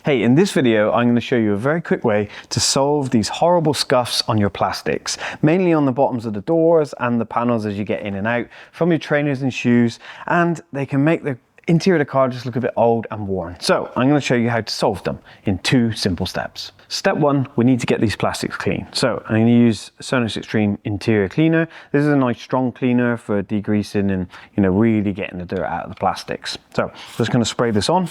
Hey, in this video, I'm going to show you a very quick way to solve these horrible scuffs on your plastics, mainly on the bottoms of the doors and the panels as you get in and out from your trainers and shoes, and they can make the interior of the car just look a bit old and worn. So I'm going to show you how to solve them in 2 simple steps. Step 1, we need to get these plastics clean. So I'm going to use Sonax Extreme Interior Cleaner. This is a nice strong cleaner for degreasing and really getting the dirt out of the plastics. So I'm just going to spray this on.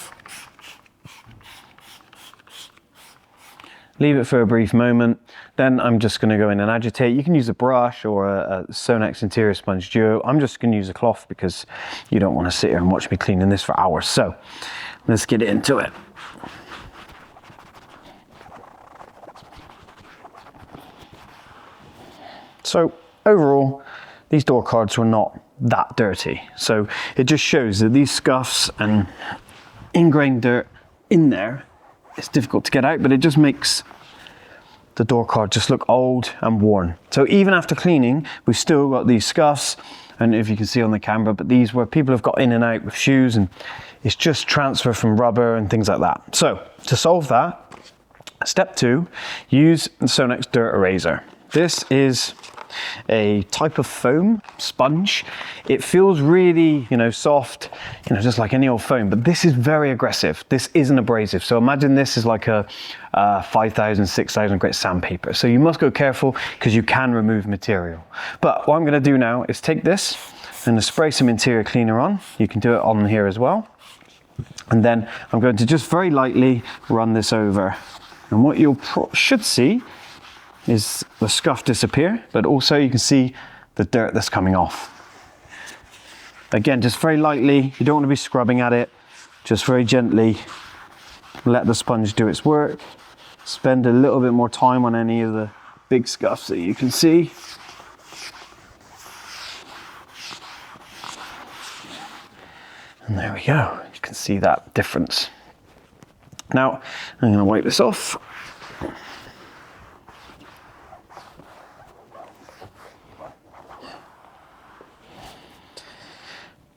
Leave it for a brief moment, then I'm just going to go in and agitate. You can use a brush or a Sonax Interior Sponge Duo. I'm just going to use a cloth because you don't want to sit here and watch me cleaning this for hours. So let's get into it. So overall, these door cards were not that dirty. So it just shows that these scuffs and ingrained dirt in there, it's difficult to get out, but it just makes the door card just look old and worn. So even after cleaning, we've still got these scuffs, and if you can see on the camera, but these where people have got in and out with shoes, and it's just transfer from rubber and things like that. So to solve that, step 2, use the Sonax Dirt Eraser. This is a type of foam sponge. It feels really, soft, just like any old foam, but this is very aggressive. This isn't abrasive. So imagine this is like a 5,000, 6,000 grit sandpaper. So you must go careful because you can remove material. But what I'm going to do now is take this and spray some interior cleaner on. You can do it on here as well. And then I'm going to just very lightly run this over. And what you should see is the scuff disappear, but also you can see the dirt that's coming off. Again, just very lightly, you don't want to be scrubbing at it, just very gently let the sponge do its work. Spend a little bit more time on any of the big scuffs that you can see. And there we go, you can see that difference. Now, I'm going to wipe this off.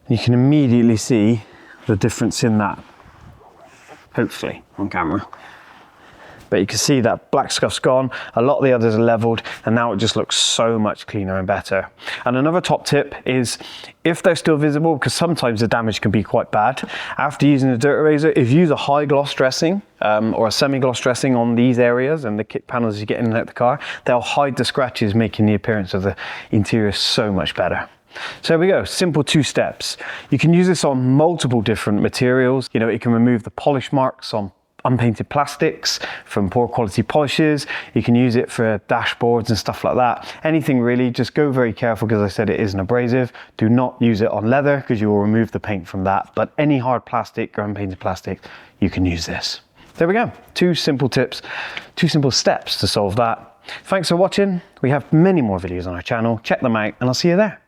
You can immediately see the difference in that, hopefully on camera. But you can see that black scuff's gone, a lot of the others are leveled, and now it just looks so much cleaner and better. And another top tip is, if they're still visible, because sometimes the damage can be quite bad, after using the dirt eraser, if you use a high gloss dressing or a semi-gloss dressing on these areas and the kick panels as you get in and out of the car, they'll hide the scratches, making the appearance of the interior so much better. So there we go, simple 2 steps. You can use this on multiple different materials. It can remove the polish marks on unpainted plastics from poor quality polishes. You can use it for dashboards and stuff like that. Anything really, just go very careful because I said it is an abrasive. Do not use it on leather because you will remove the paint from that. But any hard plastic or unpainted plastic, you can use this. There we go, 2 simple tips, 2 simple steps to solve that. Thanks for watching. We have many more videos on our channel. Check them out and I'll see you there.